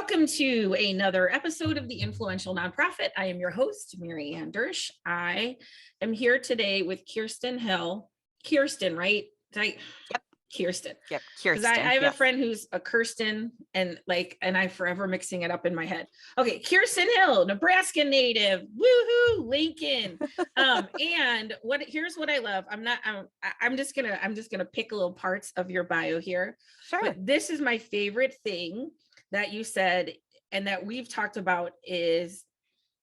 Welcome to another episode of The Influential Nonprofit. I am your host, Mary Ann Dersch. I am here today with Kiersten Hill. Kiersten, right? Yep. Kiersten. Yep. Because Kiersten. I have a friend who's a Kirsten and I'm forever mixing it up in my head. Okay, Kiersten Hill, Nebraska-native, woohoo, Lincoln. And here's what I love. I'm just gonna pick little parts of your bio here. Sure. But this is my favorite thing that you said and that we've talked about is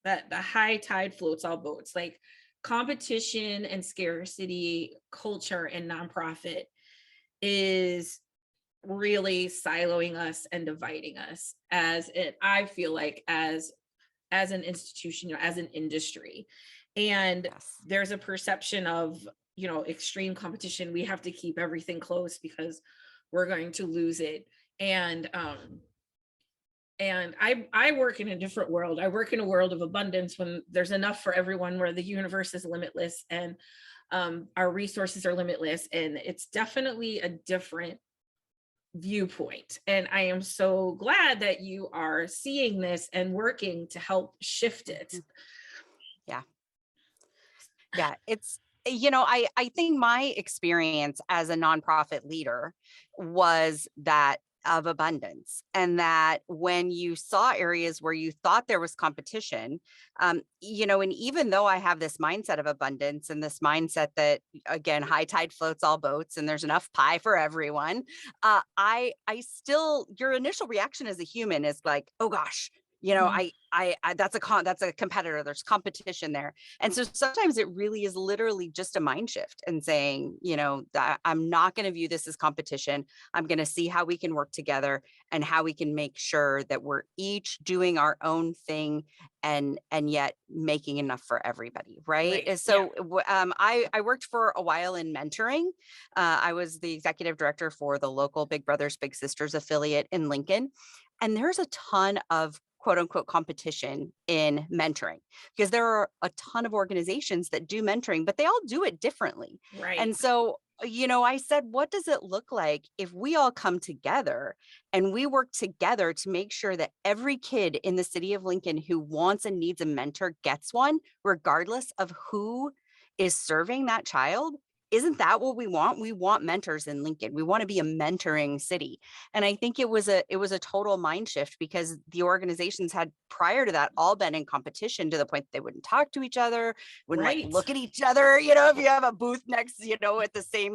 that the high tide floats all boats, like competition and scarcity culture and nonprofit is really siloing us and dividing us I feel like as an institution, as an industry. And Yes. There's a perception of, extreme competition. We have to keep everything close because we're going to lose it. And I work in a different world. I work in a world of abundance when there's enough for everyone, where the universe is limitless and our resources are limitless. And it's definitely a different viewpoint. And I am so glad that you are seeing this and working to help shift it. Yeah. It's, I think my experience as a nonprofit leader was that of abundance, and that when you saw areas where you thought there was competition, and even though I have this mindset of abundance and this mindset that, again, high tide floats all boats and there's enough pie for everyone, I still, your initial reaction as a human is like, oh gosh, I that's a competitor. There's competition there. And so sometimes it really is literally just a mind shift and saying, that I'm not going to view this as competition. I'm going to see how we can work together and how we can make sure that we're each doing our own thing and yet making enough for everybody. Right. And so I worked for a while in mentoring. I was the executive director for the local Big Brothers Big Sisters affiliate in Lincoln. And there's a ton of quote unquote competition in mentoring, because there are a ton of organizations that do mentoring, but they all do it differently. Right. And so, I said, what does it look like if we all come together and we work together to make sure that every kid in the city of Lincoln who wants and needs a mentor gets one, regardless of who is serving that child? Isn't that what we want? We want mentors in Lincoln. We want to be a mentoring city. And I think it was a total mind shift, because the organizations had prior to that all been in competition to the point that they wouldn't talk to each other, wouldn't look at each other. If you have a booth next, at the same,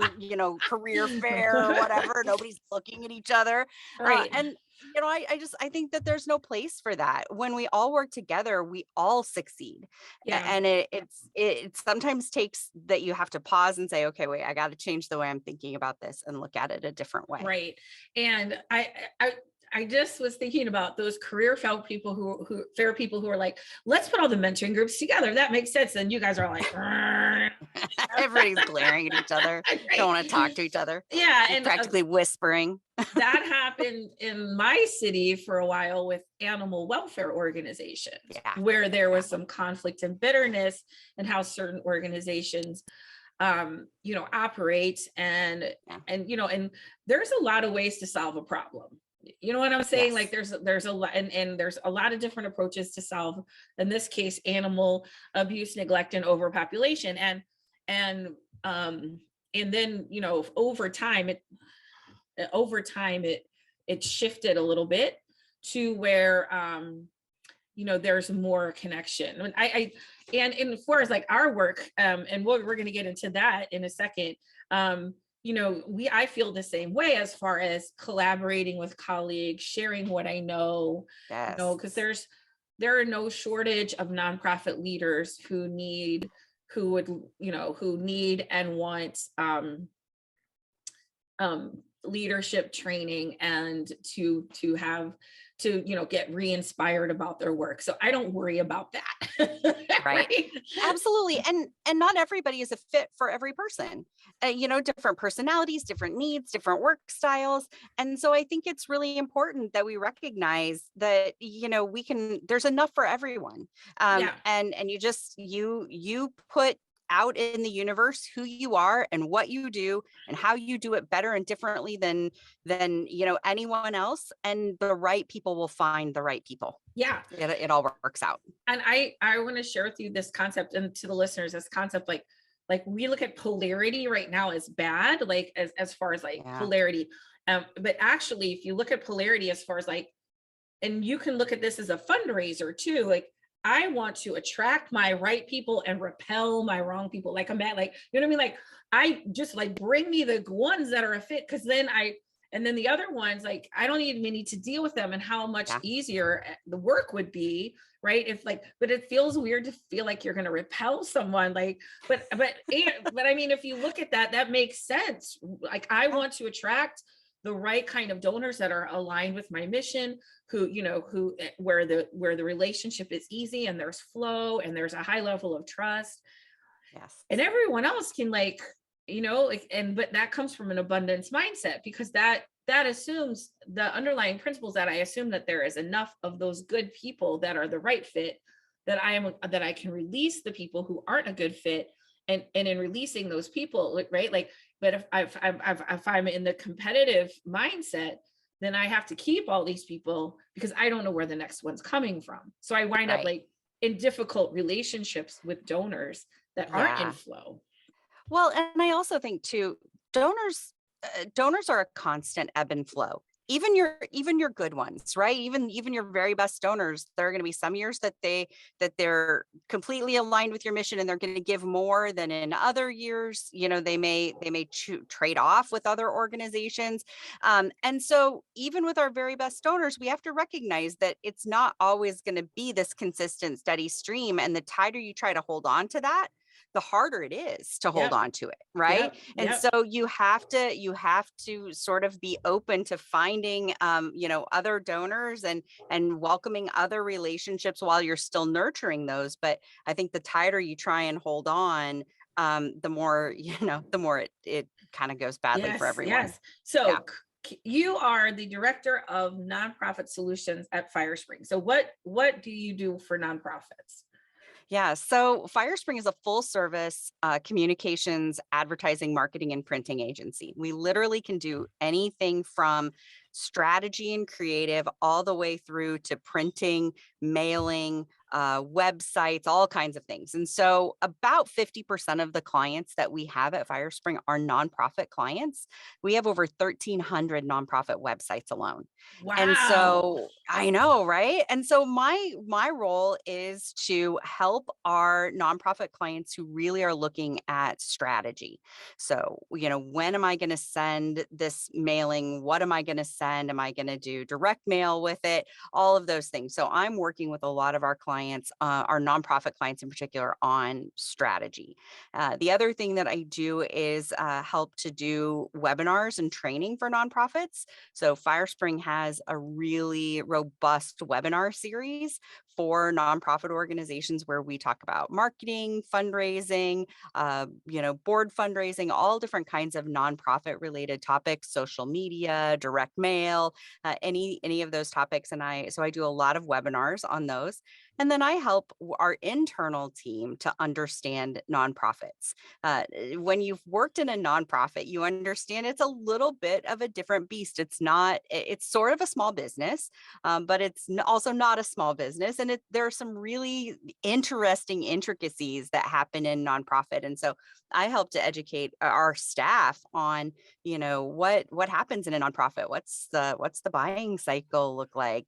career fair or whatever, nobody's looking at each other. Right. And I think that there's no place for that. When we all work together, we all succeed. Yeah. And it sometimes takes that you have to pause and say, okay, wait, I got to change the way I'm thinking about this and look at it a different way. Right. And I just was thinking about those career fair people who are like, let's put all the mentoring groups together. That makes sense. And you guys are like, everybody's glaring at each other. Right. Don't want to talk to each other. Yeah. And practically whispering. That happened in my city for a while with animal welfare organizations, where there was some conflict and bitterness and how certain organizations operate and there's a lot of ways to solve a problem. You know what I'm saying? Yes. Like there's a lot, and there's a lot of different approaches to solve, in this case, animal abuse, neglect, and overpopulation. And then, over time it shifted a little bit to where, there's more connection. And as far as like our work, and we're going to get into that in a second, I feel the same way as far as collaborating with colleagues, sharing what I know, because there are no shortage of nonprofit leaders who need and want leadership training and to get re-inspired about their work. So I don't worry about that. Right. Absolutely. And not everybody is a fit for every person. Different personalities, different needs, different work styles. And so I think it's really important that we recognize that, there's enough for everyone. And you put out in the universe who you are and what you do and how you do it better and differently than anyone else, and the right people will find the right people. Yeah. It all works out. And I want to share with you this concept, and to the listeners, this concept, like we look at polarity right now as bad, like as far as like Yeah. polarity. But actually, if you look at polarity as far as like, and you can look at this as a fundraiser too, like I want to attract my right people and repel my wrong people. Like I'm at, like, you know what I mean? Like I just like bring me the ones that are a fit, because then and then the other ones, like I don't even need to deal with them, and how much easier the work would be, right? If like, but it feels weird to feel like you're going to repel someone, like, but I mean, if you look at that, that makes sense. Like I want to attract the right kind of donors that are aligned with my mission, who where the relationship is easy and there's flow and there's a high level of trust. Yes. And everyone else can like, but that comes from an abundance mindset, because that assumes the underlying principles, that I assume that there is enough of those good people that are the right fit, that I can release the people who aren't a good fit. And in releasing those people, right? Like, but if I'm in the competitive mindset, then I have to keep all these people because I don't know where the next one's coming from. So I wind up like in difficult relationships with donors that aren't in flow. Well, and I also think too, donors are a constant ebb and flow. Even your good ones, right? Even your very best donors, there are going to be some years that they're completely aligned with your mission and they're going to give more than in other years. They may trade off with other organizations. And so even with our very best donors, we have to recognize that it's not always going to be this consistent, steady stream. And the tighter you try to hold on to that, the harder it is to hold on to it, right? And so you have to sort of be open to finding other donors and welcoming other relationships while you're still nurturing those. But I think the tighter you try and hold on, the more it kind of goes badly for everyone. Yes. So you are the director of nonprofit solutions at Firespring. So what do you do for nonprofits? Yeah, so Firespring is a full service communications, advertising, marketing, and printing agency. We literally can do anything from strategy and creative all the way through to printing, mailing, websites, all kinds of things. And so about 50% of the clients that we have at Firespring are nonprofit clients. We have over 1,300 nonprofit websites alone. Wow. And so I know, right? And so my role is to help our nonprofit clients who really are looking at strategy. So, when am I going to send this mailing? What am I going to send? Am I going to do direct mail with it? All of those things. So I'm working with a lot of our clients, our nonprofit clients in particular, on strategy. The other thing that I do is help to do webinars and training for nonprofits. So Firespring has a really robust webinar series for nonprofit organizations where we talk about marketing, fundraising, board fundraising, all different kinds of nonprofit related topics, social media, direct mail, any of those topics. And I do a lot of webinars on those. And then I help our internal team to understand nonprofits. When you've worked in a nonprofit, you understand it's a little bit of a different beast. It's sort of a small business, but it's also not a small business. And there are some really interesting intricacies that happen in nonprofit. And so I help to educate our staff on, what happens in a nonprofit. What's the buying cycle look like?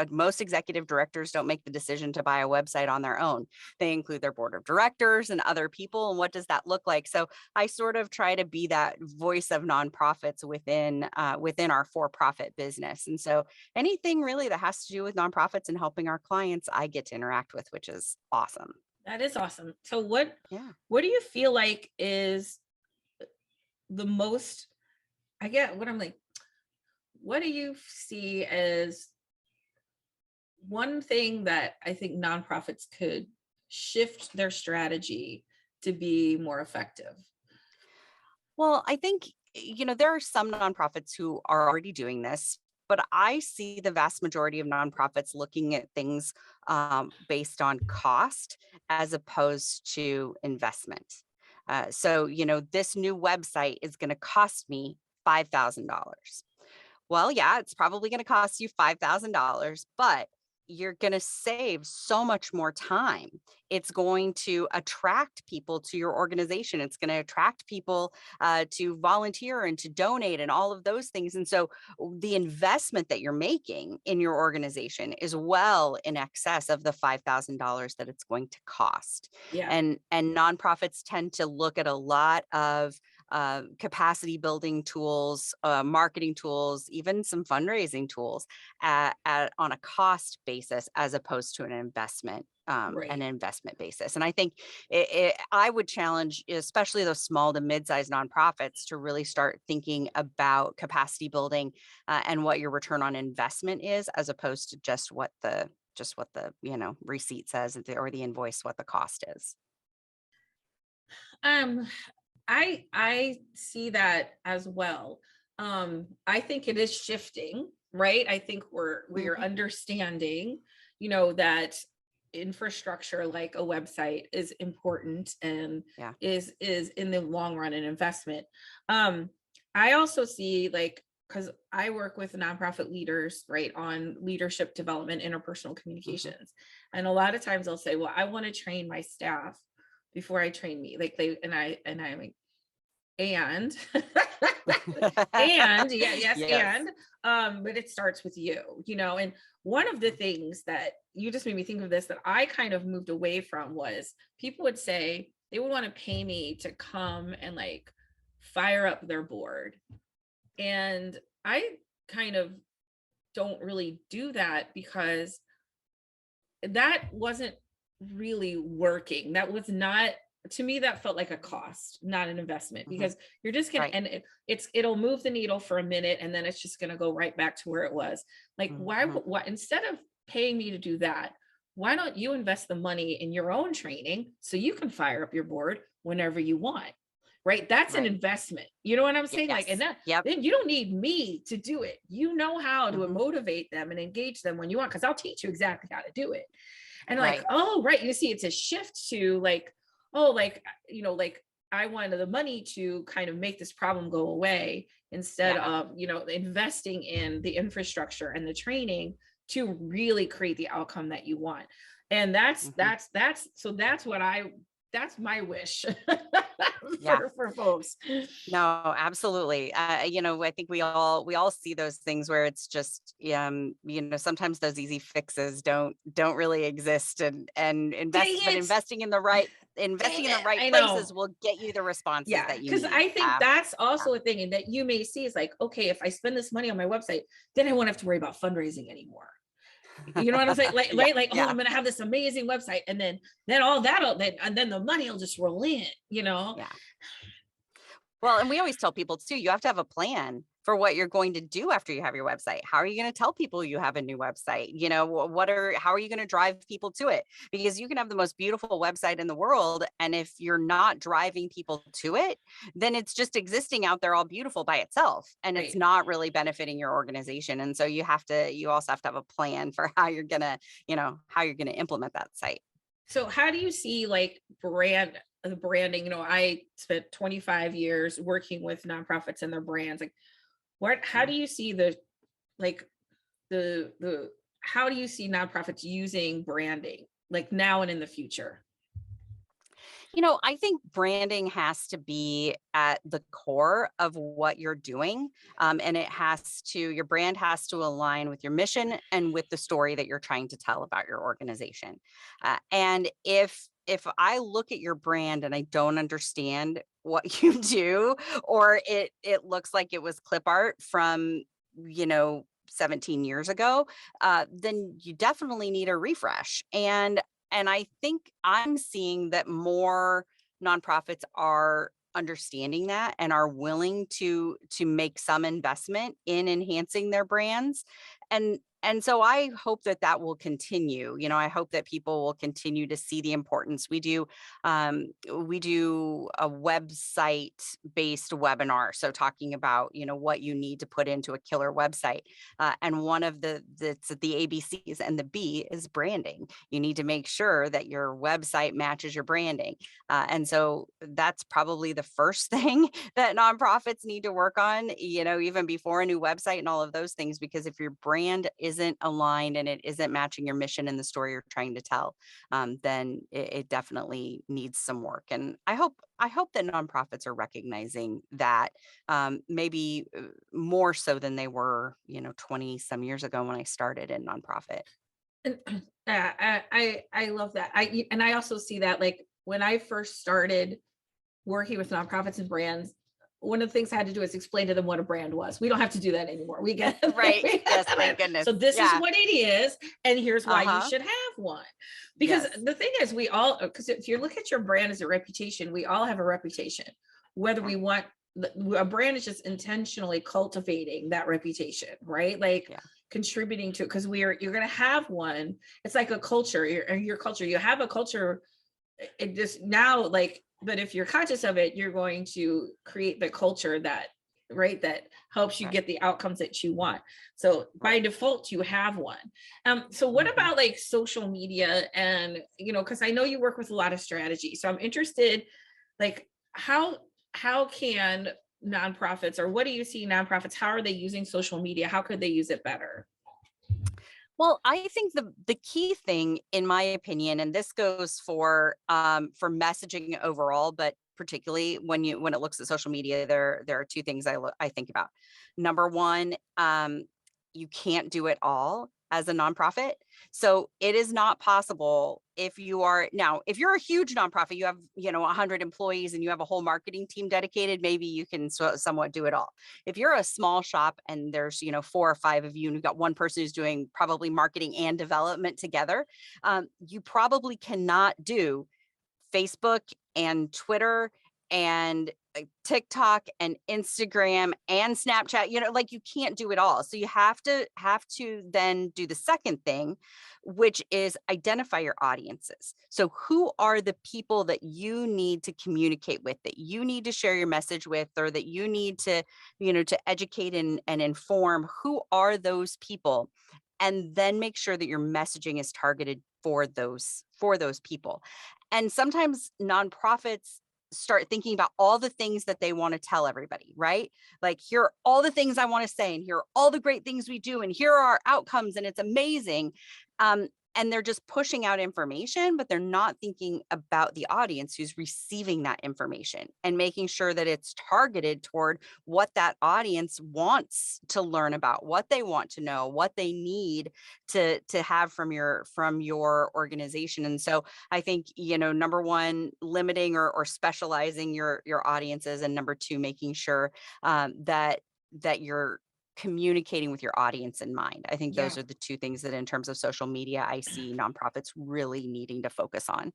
Most executive directors don't make the decision to buy a website on their own. They include their board of directors and other people. And what does that look like? So I sort of try to be that voice of nonprofits within our for-profit business. And so anything really that has to do with nonprofits and helping our clients, I get to interact with, which is awesome. That is awesome. So what do you feel like is the most, what do you see as one thing that I think nonprofits could shift their strategy to be more effective? Well, I think, there are some nonprofits who are already doing this, but I see the vast majority of nonprofits looking at things based on cost as opposed to investment. So, this new website is going to cost me $5,000. Well, yeah, it's probably going to cost you $5,000, but you're going to save so much more time. It's going to attract people to your organization. It's going to attract people to volunteer and to donate and all of those things. And so the investment that you're making in your organization is well in excess of the $5,000 that it's going to cost. Yeah. And nonprofits tend to look at a lot of capacity building tools, marketing tools, even some fundraising tools on a cost basis as opposed to an investment basis. And I think I would challenge, especially those small to mid-sized nonprofits, to really start thinking about capacity building and what your return on investment is, as opposed to just what the receipt says, or the invoice, what the cost is. I see that as well. I think it is shifting, right? I think we're understanding, that infrastructure like a website is important and is in the long run an investment. I also see, because I work with nonprofit leaders, right, on leadership development, interpersonal communications. And a lot of times they'll say, well, I want to train my staff before I train me. I'm like, and but it starts with you, and one of the things that you just made me think of this, that I kind of moved away from, was people would say they would want to pay me to come and fire up their board. And I kind of don't really do that, because that wasn't really working. That was not, to me, that felt like a cost, not an investment, because you're just gonna, and it'll move the needle for a minute, and then it's just gonna go right back to where it was. Why instead of paying me to do that, why don't you invest the money in your own training so you can fire up your board whenever you want? Right? That's an investment. You know what I'm saying? Yes. Then you don't need me to do it. You know how to motivate them and engage them when you want, because I'll teach you exactly how to do it. And you see, it's a shift to I wanted the money to kind of make this problem go away, instead of, investing in the infrastructure and the training to really create the outcome that you want. And that's my wish for folks. No, absolutely. I think we all see those things where it's just, sometimes those easy fixes don't really exist, and investing in the right places will get you the responses that you need. Because I think that's also a thing, and that you may see is okay, if I spend this money on my website, then I won't have to worry about fundraising anymore. You know what I'm saying? I'm going to have this amazing website, and then the money will just roll in, Yeah. Well, and we always tell people too, you have to have a plan for what you're going to do after you have your website. How are you going to tell people you have a new website? How are you going to drive people to it? Because you can have the most beautiful website in the world, and if you're not driving people to it, then it's just existing out there all beautiful by itself, and it's not really benefiting your organization. And so you also have to have a plan for how you're going to implement that site. So how do you see the branding? I spent 25 years working with nonprofits and their brands. How do you see how do you see nonprofits using branding now and in the future? I think branding has to be at the core of what you're doing. And your brand has to align with your mission and with the story that you're trying to tell about your organization. And if I look at your brand and I don't understand what you do, or it looks like it was clip art from, 17 years ago, then you definitely need a refresh. And I think I'm seeing that more nonprofits are understanding that and are willing to make some investment in enhancing their brands. And And so I hope that that will continue. You know, I hope that people will continue to see the importance. We do a website based webinar. So talking about, you know, what you need to put into a killer website. And one of the ABCs, and the B is branding. You need to make sure that your website matches your branding. And so that's probably the first thing that nonprofits need to work on, you know, even before a new website and all of those things, because if your brand isn't aligned and it isn't matching your mission and the story you're trying to tell, then it definitely needs some work. And I hope that nonprofits are recognizing that, maybe more so than they were, you know, 20 some years ago when I started in nonprofit. And I love that. I also see that, like, when I first started working with nonprofits and brands, one of the things I had to do is explain to them what a brand was. We don't have to do that anymore. We get Right. we Yes. get Thank it. goodness. So this is Yeah. what it is, and here's why you Uh-huh. should have one. Because Yes. the thing is, we all, because if you look at your brand as a reputation, we all have a reputation. Whether we want, a brand is just intentionally cultivating that reputation, right? Like, Yeah. contributing to it, because you're going to have one. It's like a culture. Your culture. You have a culture. It just now, like, but if you're conscious of it, you're going to create the culture that, right, that helps you Right. get the outcomes that you want. So by default, you have one. So what Mhm. about like social media? And, you know, because I know you work with a lot of strategy. So I'm interested, like, how can nonprofits, or what do you see nonprofits, how are they using social media? How could they use it better? Well, I think the key thing, in my opinion, and this goes for messaging overall, but particularly when it looks at social media, there are two things I think about. Number one, you can't do it all as a nonprofit. So it is not possible if you're a huge nonprofit, you have, you know, 100 employees and you have a whole marketing team dedicated, maybe you can somewhat do it all. If you're a small shop and there's, you know, 4 or 5 of you and you've got one person who's doing probably marketing and development together, you probably cannot do Facebook and Twitter and TikTok and Instagram and Snapchat, you know, like, you can't do it all. So you have to then do the second thing, which is identify your audiences. So who are the people that you need to communicate with, that you need to share your message with, or that you need to, you know, to educate and inform? Who are those people? And then make sure that your messaging is targeted for those people. And sometimes nonprofits start thinking about all the things that they want to tell everybody, right? Like, here are all the things I want to say, and here are all the great things we do, and here are our outcomes, and it's amazing. And they're just pushing out information, but they're not thinking about the audience who's receiving that information and making sure that it's targeted toward what that audience wants to learn about, what they want to know, what they need to have from your organization. And so I think, you know, number one, limiting or specializing your audiences, and number two, making sure that you're communicating with your audience in mind. I think Yeah. those are the two things that, in terms of social media, I see nonprofits really needing to focus on.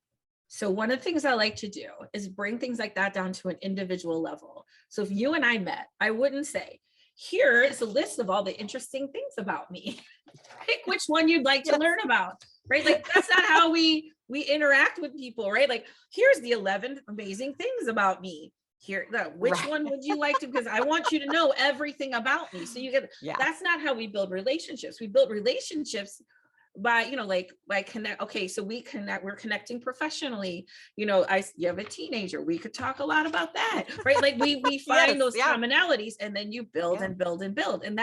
So one of the things I like to do is bring things like that down to an individual level. So if you and I met, I wouldn't say, here is a list of all the interesting things about me. Pick which one you'd like to Yes. learn about, right? Like, that's not how we interact with people, right? Like, here's the 11 amazing things about me. Here, which Right. one would you like to, because I want you to know everything about me. So you get, Yeah. that's not how we build relationships. We build relationships by, you know, like, by connect. Okay, so we're connecting professionally. You know, you have a teenager, we could talk a lot about that, right? Like, we Yes. find those Yeah. commonalities, and then you build Yeah. and build and build. And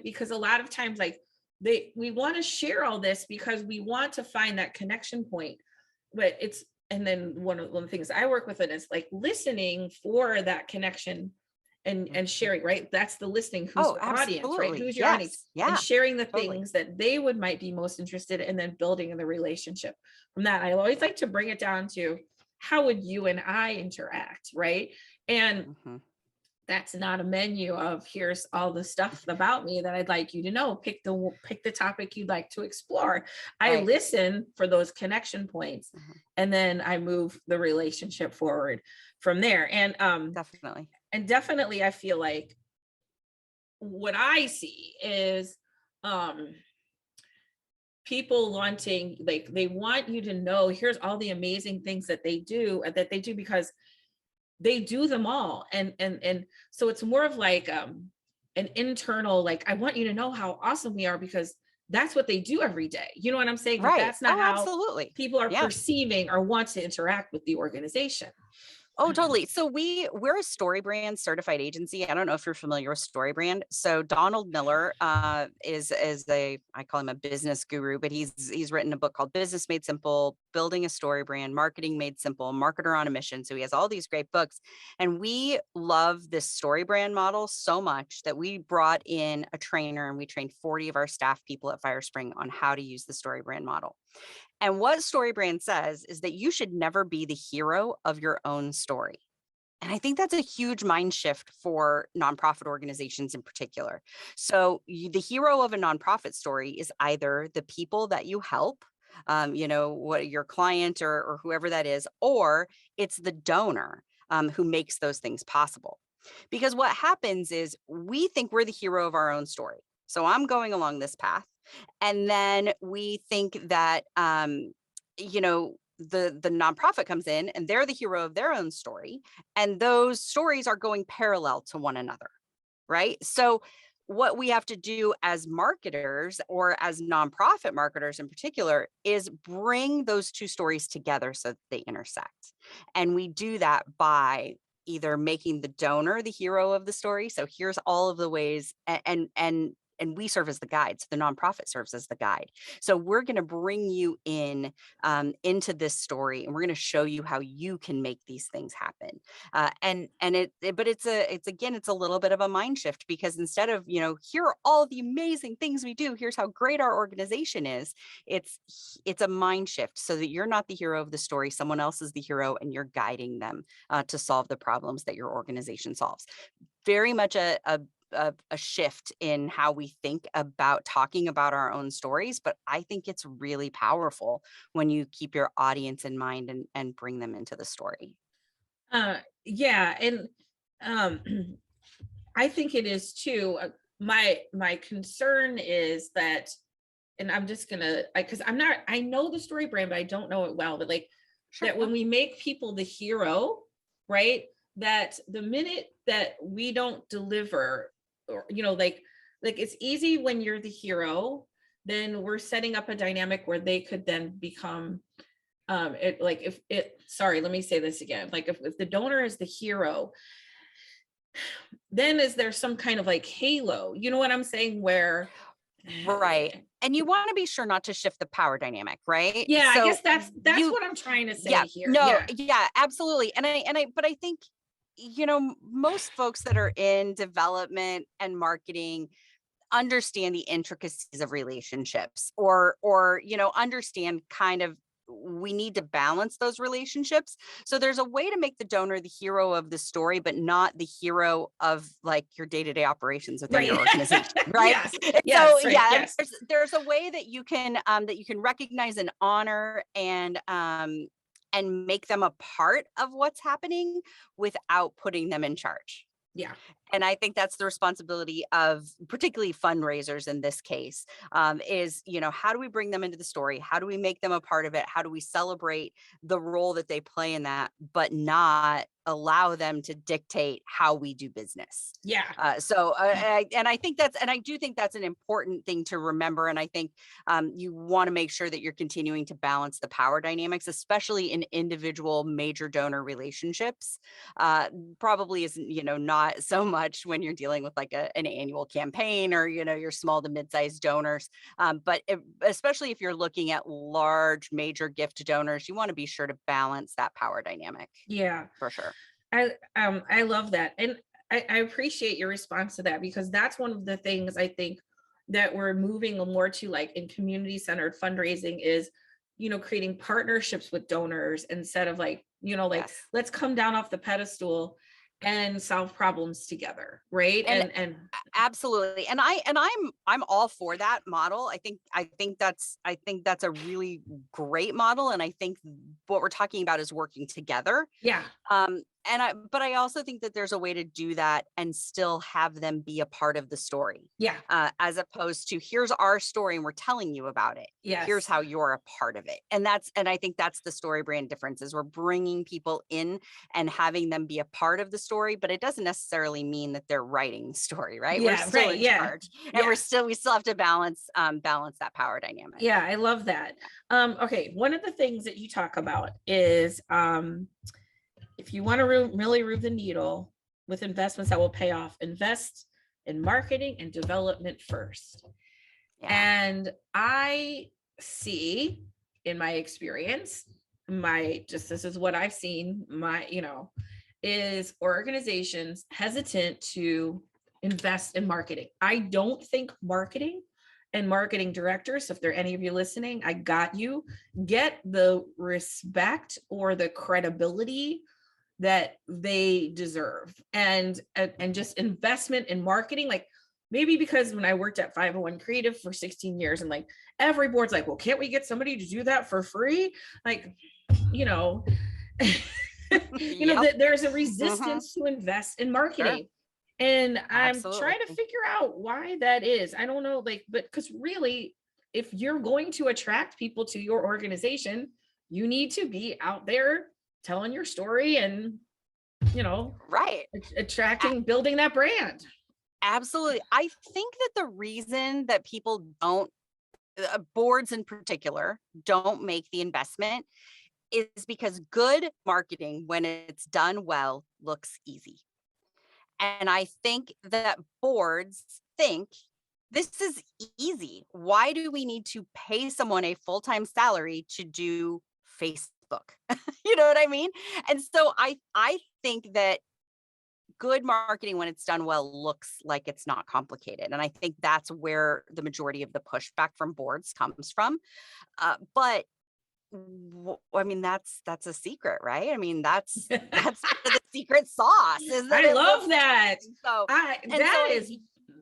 because a lot of times, like, we want to share all this because we want to find that connection point. But it's, and then one of the things I work with it is like listening for that connection, and sharing, right? That's the listening. Who's Oh, your audience, right? absolutely. Who's your audience? Yes. And Yeah. sharing the Totally. things that they might be most interested in, and then building the relationship from that. I always like to bring it down to, how would you and I interact, right? And hmm that's not a menu of, here's all the stuff about me that I'd like you to know. Pick the topic you'd like to explore. I Right. listen for those connection points, Mhm. and then I move the relationship forward from there. Definitely. And definitely I feel like what I see is um people wanting, like, they want you to know, here's all the amazing things that they do, and that they do because they do them all. And so it's more of like an internal, like, I want you to know how awesome we are because that's what they do every day. You know what I'm saying? But Right. that's not Oh, how absolutely. people are Yeah. perceiving or want to interact with the organization. Oh, totally. So we're a StoryBrand certified agency. I don't know if you're familiar with StoryBrand. So Donald Miller is I call him a business guru, but he's written a book called Business Made Simple, Building a Story Brand, Marketing Made Simple, Marketer on a Mission. So he has all these great books, and we love this story brand model so much that we brought in a trainer and we trained 40 of our staff people at Firespring on how to use the story brand model. And what StoryBrand says is that you should never be the hero of your own story. And I think that's a huge mind shift for nonprofit organizations in particular. So the hero of a nonprofit story is either the people that you help, what your client or whoever that is, or it's the donor who makes those things possible. Because what happens is we think we're the hero of our own story. So I'm going along this path. And then we think that, the nonprofit comes in and they're the hero of their own story. And those stories are going parallel to one another, right? So what we have to do as marketers, or as nonprofit marketers in particular, is bring those two stories together so that they intersect. And we do that by either making the donor the hero of the story. So here's all of the ways, and we serve as the guide. So the nonprofit serves as the guide. So we're going to bring you in into this story, and we're going to show you how you can make these things happen. But it's a little bit of a mind shift, because instead of, here are all the amazing things we do, here's how great our organization is. It's a mind shift, so that you're not the hero of the story. Someone else is the hero, and you're guiding them to solve the problems that your organization solves. Very much a shift in how we think about talking about our own stories, but I think it's really powerful when you keep your audience in mind and bring them into the story. Yeah, and um I think it is too. My concern is that, and I'm just gonna, because I know the story brand, but I don't know it well. But like, Sure. that when we make people the hero, right? That the minute that we don't deliver, or like it's easy when you're the hero, then we're setting up a dynamic where they could then become sorry, let me say this again. Like, if the donor is the hero, then is there some kind of like halo, you know what I'm saying, where Right. And you want to be sure not to shift the power dynamic, right? yeah, I So guess that's what I'm trying to say yeah, here. no, Yeah. yeah, absolutely. But I think, most folks that are in development and marketing understand the intricacies of relationships, or understand kind of, we need to balance those relationships. So there's a way to make the donor the hero of the story, but not the hero of like your day-to-day operations within your Right. organization, right? Yes. So Yes. Right. yeah, Yes. there's a way that you can recognize and honor and make them a part of what's happening without putting them in charge. Yeah. And I think that's the responsibility of particularly fundraisers in this case, is, how do we bring them into the story? How do we make them a part of it? How do we celebrate the role that they play in that, but not allow them to dictate how we do business? Yeah. I think I do think that's an important thing to remember. And I think you want to make sure that you're continuing to balance the power dynamics, especially in individual major donor relationships. Probably isn't, not so much when you're dealing with like an annual campaign, or, your small to mid-sized donors. But especially if you're looking at large major gift donors, you want to be sure to balance that power dynamic. Yeah. For sure. I love that. And I appreciate your response to that, because that's one of the things I think that we're moving more to, like, in community centered fundraising, is creating partnerships with donors, instead of like, Yes. let's come down off the pedestal and solve problems together, right? And Absolutely. And I'm all for that model. I think that's a really great model. And I think what we're talking about is working together. yeah. But I also think that there's a way to do that and still have them be a part of the story, Yeah. as opposed to here's our story and we're telling you about it. Here's Yes. how you're a part of it. And I think that's the story brand difference, is we're bringing people in and having them be a part of the story, but it doesn't necessarily mean that they're writing the story, right? We're Yeah. still Right. in Yeah. charge, and Yeah. we still have to balance that power dynamic. Yeah. I love that. Okay. One of the things that you talk about is, if you want to really move the needle with investments that will pay off, invest in marketing and development first. Yeah. And I see in my experience, this is what I've seen, is organizations hesitant to invest in marketing. I don't think marketing and marketing directors, if there are any of you listening, I got you, get the respect or the credibility that they deserve, and just investment in marketing. Like, maybe because when I worked at 501 Creative for 16 years, and like every board's like, well, can't we get somebody to do that for free? Like, Yep. there's a resistance to invest in marketing. Sure. And I'm Absolutely. trying to figure out why that is. I don't know, but because really, if you're going to attract people to your organization, you need to be out there telling your story and, Right. attracting, building that brand. Absolutely. I think that the reason that people don't, boards in particular, don't make the investment is because good marketing, when it's done well, looks easy. And I think that boards think this is easy. Why do we need to pay someone a full-time salary to do Facebook? You know what I mean? And so I think that good marketing, when it's done well, looks like it's not complicated. And I think that's where the majority of the pushback from boards comes from. But I mean, that's a secret, right? I mean, that's the secret sauce, is that I love that. So that is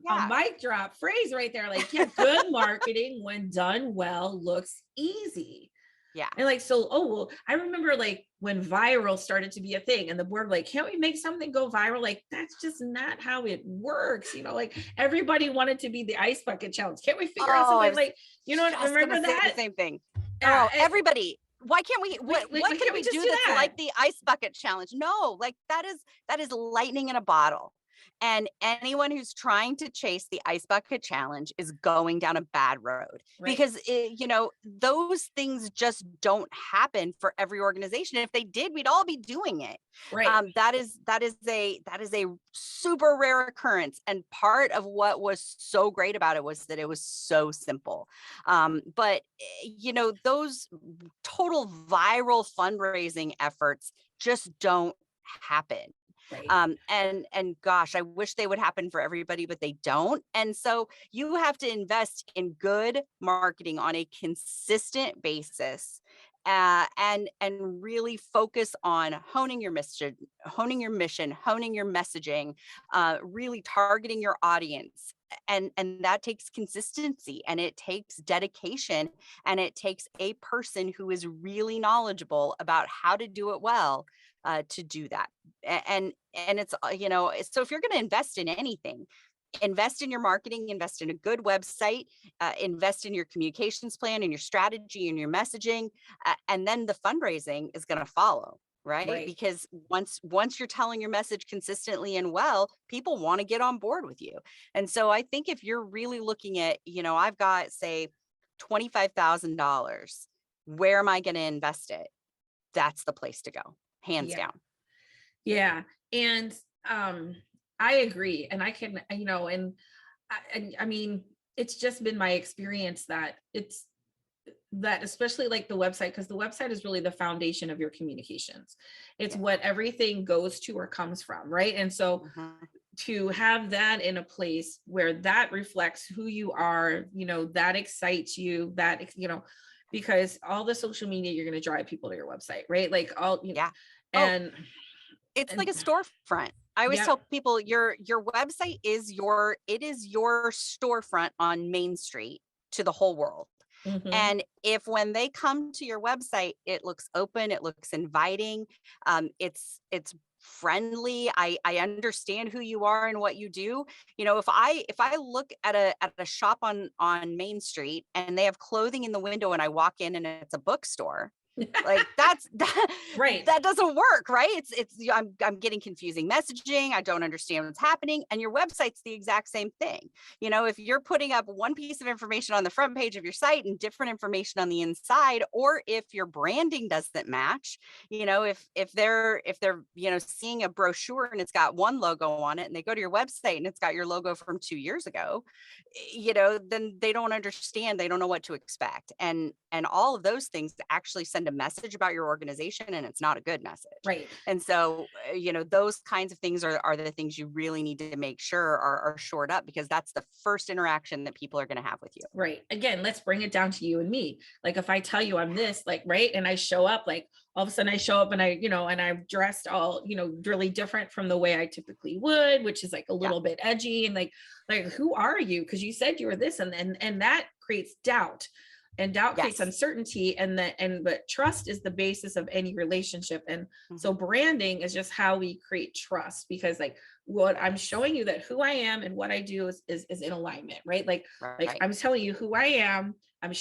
yeah. a mic drop phrase right there. Like, yeah, good marketing when done well looks easy. Yeah. And like, so, well, I remember like when viral started to be a thing, and the board like, can't we make something go viral? Like, that's just not how it works. Like everybody wanted to be the ice bucket challenge. Can't we figure out something like, remember that? The same thing. Yeah, everybody. Why can't we, what can we just do that's like the ice bucket challenge? No, like that is lightning in a bottle. And anyone who's trying to chase the ice bucket challenge is going down a bad road, because those things just don't happen for every organization. If they did, we'd all be doing it. Right. That is a super rare occurrence. And part of what was so great about it was that it was so simple. But those total viral fundraising efforts just don't happen. Right. And gosh, I wish they would happen for everybody, but they don't. And so you have to invest in good marketing on a consistent basis, and really focus on honing your mission, honing your messaging, really targeting your audience. And that takes consistency, and it takes dedication, and it takes a person who is really knowledgeable about how to do it well, to do that. And it's, so if you're going to invest in anything, invest in your marketing, invest in a good website, invest in your communications plan and your strategy and your messaging, and then the fundraising is going to follow. Right? Because once you're telling your message consistently and well, people want to get on board with you. And so I think if you're really looking at, I've got, say, $25,000, where am I going to invest it? That's the place to go, hands down. Yeah. And I agree. And I can, I mean, it's just been my experience that especially like the website, because the website is really the foundation of your communications. It's what everything goes to or comes from, right? And so to have that in a place where that reflects who you are, that excites you, because all the social media, you're going to drive people to your website, right? Like and it's like a storefront. I always tell people your website is your storefront on Main Street to the whole world. Mhm. And if when they come to your website, it looks open, it looks inviting, it's friendly. I understand who you are and what you do. You know, if I look at a shop on Main Street and they have clothing in the window and I walk in and it's a bookstore, like Right. that doesn't work, right? I'm getting confusing messaging. I don't understand what's happening. And your website's the exact same thing. You know, if you're putting up one piece of information on the front page of your site and different information on the inside, or if your branding doesn't match, you know, if they're you know, seeing a brochure and it's got one logo on it and they go to your website and it's got your logo from 2 years ago, you know, then they don't understand, they don't know what to expect. And all of those things actually send a message about your organization, and it's not a good message. Right. And so, you know, those kinds of things are the things you really need to make sure are shored up, because that's the first interaction that people are going to have with you. Right. Again, let's bring it down to you and me. Like if I tell you I'm this, like, right. And I show up, like all of a sudden I show up and I, and I'm dressed all, really different from the way I typically would, which is like a Yeah. little bit edgy and like, who are you? Because you said you were this and that creates doubt. And doubt creates Yes. uncertainty, but trust is the basis of any relationship. And so Mhm. branding is just how we create trust, because like what I'm showing you that who I am and what I do is in alignment, right? Like Right. I'm telling you who I am,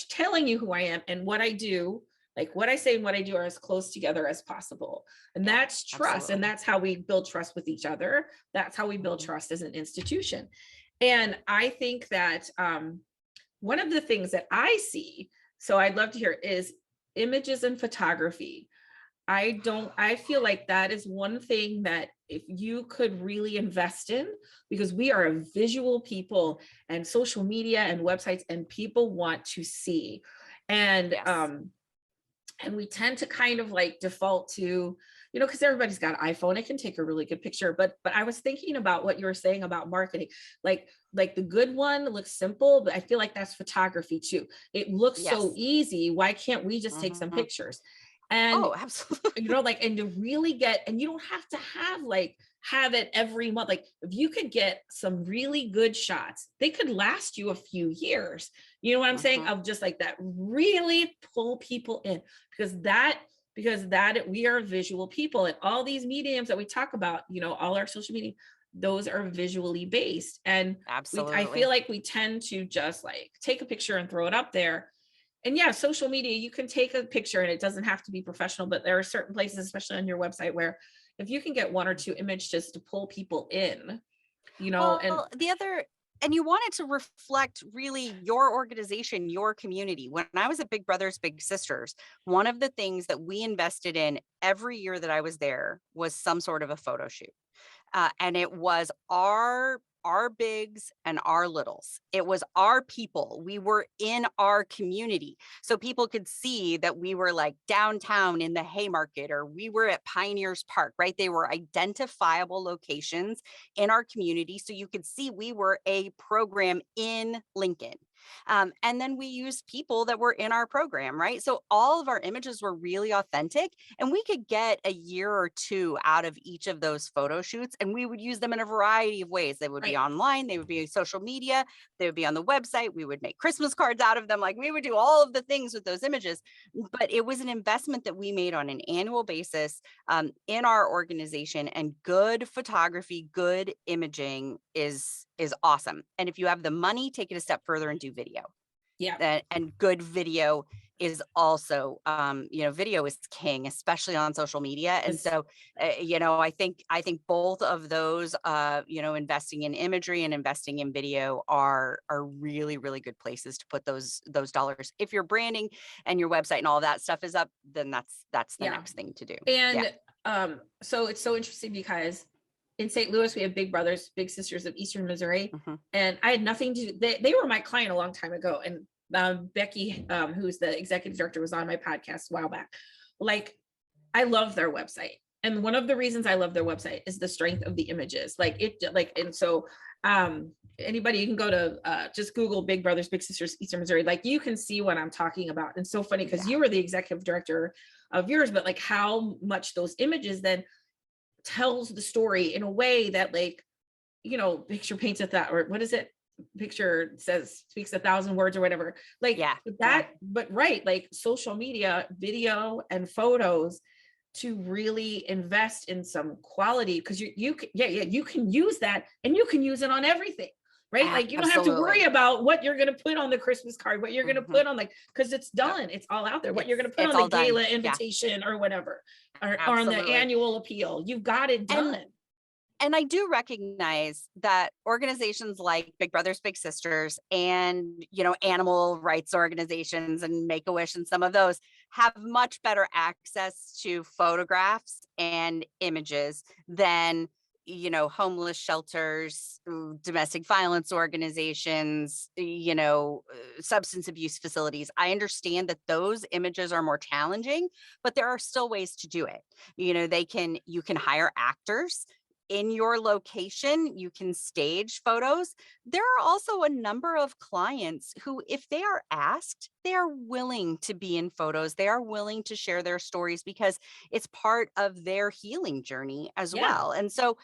telling you who I am, and what I do, like what I say and what I do are as close together as possible. And Yeah, that's trust. And absolutely. that's how we build trust with each other. That's how we build Mhm. trust as an institution. And I think that one of the things that I see, so I'd love to hear, is images and photography. I feel like that is one thing that if you could really invest in, because we are a visual people, and social media and websites and people want to see. And Yes. and we tend to kind of like default to, because everybody's got an iPhone, it can take a really good picture. But I was thinking about what you were saying about marketing. Like the good one looks simple, but I feel like that's photography too. It looks so Yes. easy, why can't we just take some Mhm. pictures? And Oh, absolutely. like, and to really get, and you don't have to have it every month. Like if you could get some really good shots, they could last you a few years. You know what I'm saying? Mhm. Of just like that really pull people in, because that we are visual people, and all these mediums that we talk about, all our social media, those are visually based. And I feel Absolutely. like we tend to just like take a picture and throw it up there. And yeah, social media, you can take a picture and it doesn't have to be professional, but there are certain places, especially on your website, where if you can get one or two images to pull people in, and Well, and you want it to reflect really your organization, your community. When I was at Big Brothers Big Sisters, one of the things that we invested in every year that I was there was some sort of a photo shoot. And it was our bigs and our littles. It was our people. We were in our community. So people could see that we were like downtown in the Haymarket, or we were at Pioneers Park, right? They were identifiable locations in our community. So you could see we were a program in Lincoln. And then we used people that were in our program, right? So all of our images were really authentic, and we could get a year or two out of each of those photo shoots, and we would use them in a variety of ways. They would be right. online, they would be social media, they would be on the website. We would make Christmas cards out of them. Like we would do all of the things with those images, but it was an investment that we made on an annual basis in our organization. And good photography, good imaging is awesome. And if you have the money, take it a step further and do video. Yeah. And good video is also, video is king, especially on social media. And It's so, I think both of those, investing in imagery and investing in video are really, really good places to put those dollars. If your branding and your website and all of that stuff is up, then that's the yeah. next thing to do. Yeah. And so it's so interesting because in St. Louis, we have Big Brothers, Big Sisters of Eastern Missouri. Mhm. And I had nothing to do, they were my client a long time ago. And Becky, who's the executive director, was on my podcast a while back. Like, I love their website. And one of the reasons I love their website is the strength of the images. And so anybody, you can go to just Google Big Brothers, Big Sisters, Eastern Missouri. Like you can see what I'm talking about. And so funny because Yeah. you were the executive director of yours, but like how much those images then tells the story in a way that like, picture paints at that, or what is it? picture says speaks 1,000 words or whatever. Like Yeah. that, but right, like social media, video and photos to really invest in some quality, because you can, you can use that and you can use it on everything, right? Like you don't have to worry Absolutely. about what you're going to put on the Christmas card, what you're going to put on, like, because it's done, it's all out there, what you're going to put It's on the all done. gala Yeah. invitation or whatever, or on the Absolutely. annual appeal, you've got it done. And I do recognize that organizations like Big Brothers Big Sisters and, you know, animal rights organizations and Make-A-Wish and some of those have much better access to photographs and images than, you know, homeless shelters, domestic violence organizations, you know, substance abuse facilities. I understand that those images are more challenging, but there are still ways to do it. You know, you can hire actors in your location, you can stage photos. There are also a number of clients who, if they are asked, they are willing to be in photos. They are willing to share their stories because it's part of their healing journey as well. And so,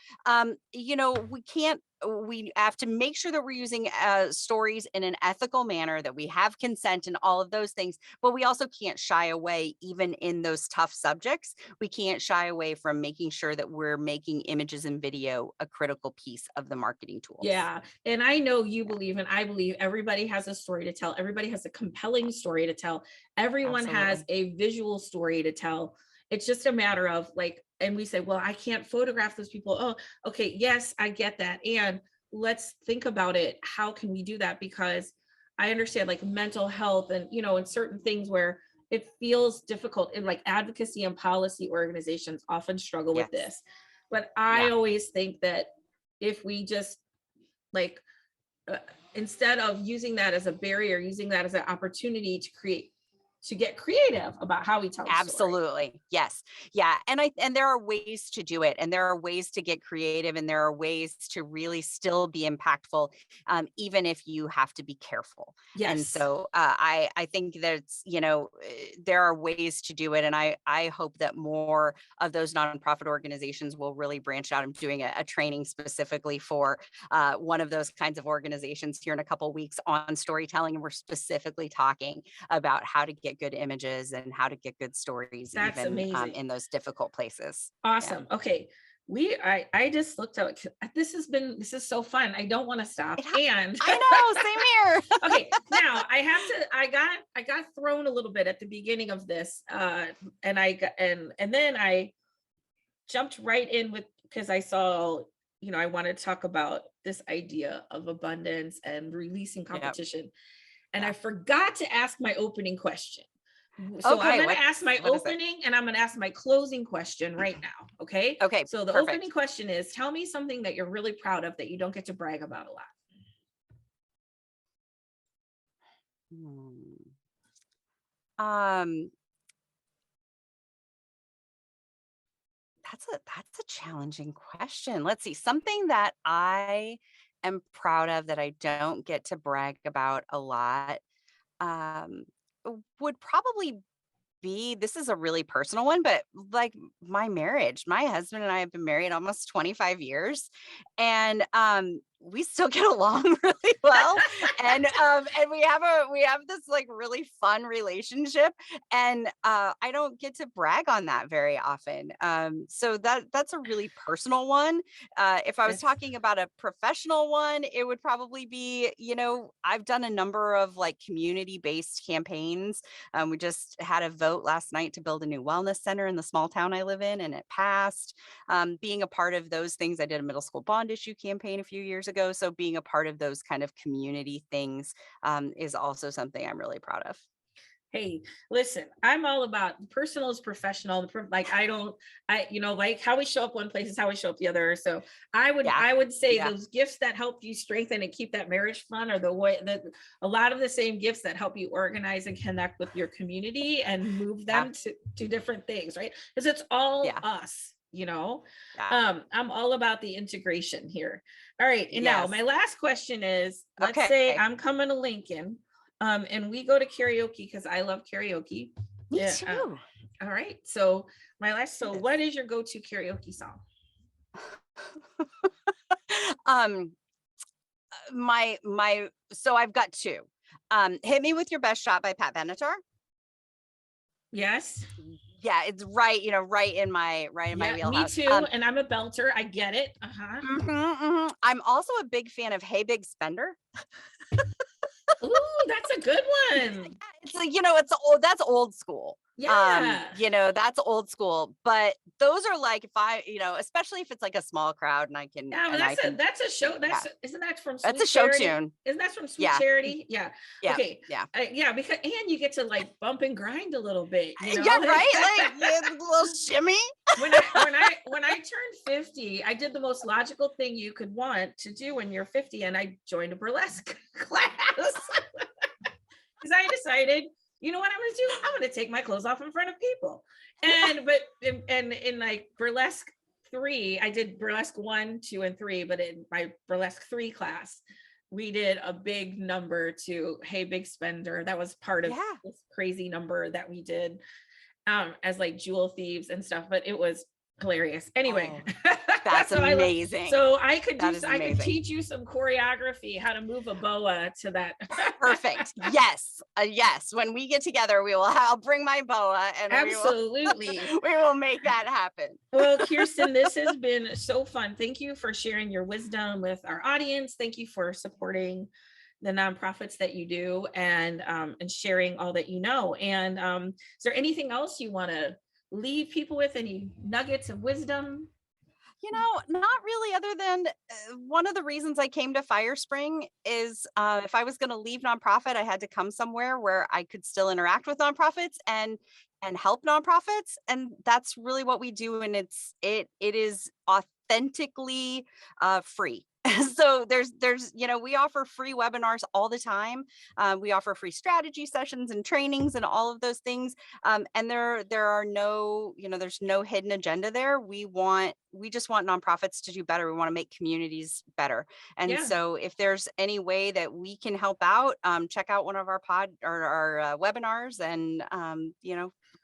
you know, we have to make sure that we're using stories in an ethical manner, that we have consent and all of those things, but we also can't shy away, even in those tough subjects. We can't shy away from making sure that we're making images and video a critical piece of the marketing tools. Yeah. And I know you believe, and I believe everybody has a story to tell. Everybody has a compelling story to tell. Everyone has a visual story to tell. It's just a matter of like, and we say, well, I can't photograph those people. Oh, okay. Yes, I get that. And let's think about it. How can we do that? Because I understand like mental health and, you know, and certain things where it feels difficult, and like advocacy and policy organizations often struggle with this. But I always think that if we just like, instead of using that as a barrier, using that as an opportunity to get creative about how we tell the story. Absolutely. Yes. Yeah. And there are ways to do it, and there are ways to get creative, and there are ways to really still be impactful, even if you have to be careful. Yes. And so I think that's, you know, there are ways to do it. And I hope that more of those nonprofit organizations will really branch out. I'm doing a training specifically for one of those kinds of organizations here in a couple of weeks on storytelling. And we're specifically talking about how to get good images and how to get good stories. That's even amazing. In those difficult places. Awesome. Yeah. Okay. I just looked at, this is so fun. I don't want to stop. And I know, same here. Okay. Now I got thrown a little bit at the beginning of this. And then I jumped right in with, because I saw, you know, I want to talk about this idea of abundance and releasing competition. And I forgot to ask my opening question. So I'm going to ask my opening and I'm going to ask my closing question right now. Okay. Okay. So the opening question is, tell me something that you're really proud of that you don't get to brag about a lot. That's a challenging question. Let's see. Something that I am proud of that I don't get to brag about a lot would probably be, this is a really personal one, but like my marriage. My husband and I have been married almost 25 years, and we still get along really well. And we have this like really fun relationship, and I don't get to brag on that very often. So that's a really personal one. If I was talking about a professional one, it would probably be, you know, I've done a number of like community-based campaigns. We just had a vote last night to build a new wellness center in the small town I live in, and it passed. Being a part of those things, I did a middle school bond issue campaign a few years ago. So being a part of those kind of community things is also something I'm really proud of. Hey, listen, I'm all about personal is professional. Like you know, like how we show up one place is how we show up the other. So I would say those gifts that help you strengthen and keep that marriage fun are the way that a lot of the same gifts that help you organize and connect with your community and move them to different things, right? Because it's all us. You know, I'm all about the integration here. All right. And now my last question is, let's say I'm coming to Lincoln, and we go to karaoke because I love karaoke. Me too. All right. So what is your go-to karaoke song? So I've got two. Hit Me With Your Best Shot by Pat Benatar. Yes. Yeah, it's right, right in my wheelhouse. Me too. And I'm a belter. I get it. I'm also a big fan of Hey Big Spender. Ooh, that's a good one. It's like, that's old school. Yeah. That's old school, but those are like, if I, especially if it's like a small crowd and I can, Yeah, but that's a show. Isn't that from Sweet that's a show Charity? tune. Isn't that from Sweet Charity? Yeah. Okay. Yeah. Yeah, because and you get to like bump and grind a little bit, Yeah, right. Like a little shimmy. When I turned 50, I did the most logical thing you could want to do when you're 50, and I joined a burlesque class. Because I decided, you know what I'm gonna do? I'm gonna take my clothes off in front of people. And in like burlesque 3, I did burlesque 1, 2, and 3, but in my burlesque 3 class, we did a big number to Hey Big Spender. That was part of this crazy number that we did as like jewel thieves and stuff, but it was hilarious. Anyway, that's amazing. So I could teach you some choreography, how to move a boa to that. Perfect. Yes. Yes. When we get together, I'll bring my boa and absolutely we will make that happen. Well, Kiersten, this has been so fun. Thank you for sharing your wisdom with our audience. Thank you for supporting the nonprofits that you do and sharing all that you know. And is there anything else you want to leave people with? Any nuggets of wisdom? Not really, other than one of the reasons I came to Firespring is if I was going to leave nonprofit, I had to come somewhere where I could still interact with nonprofits and help nonprofits. And that's really what we do. And it is authentically free. So there's we offer free webinars all the time. We offer free strategy sessions and trainings and all of those things. And there are no, there's no hidden agenda there. We just want nonprofits to do better. We want to make communities better. And so if there's any way that we can help out, check out one of our webinars and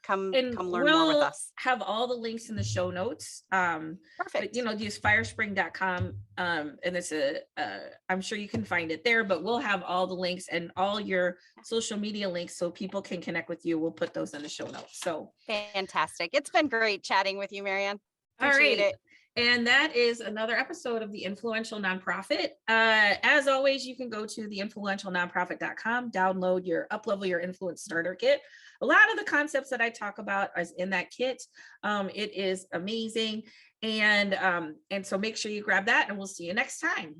come learn more with us. Have all the links in the show notes. Perfect. But, use firespring.com. And it's I'm sure you can find it there, but we'll have all the links and all your social media links so people can connect with you. We'll put those in the show notes. So fantastic. It's been great chatting with you, Marianne. Appreciate it. And that is another episode of The Influential Nonprofit. As always, you can go to theinfluentialnonprofit.com, uplevel your influence starter kit. A lot of the concepts that I talk about is in that kit. It is amazing. And so make sure you grab that, and we'll see you next time.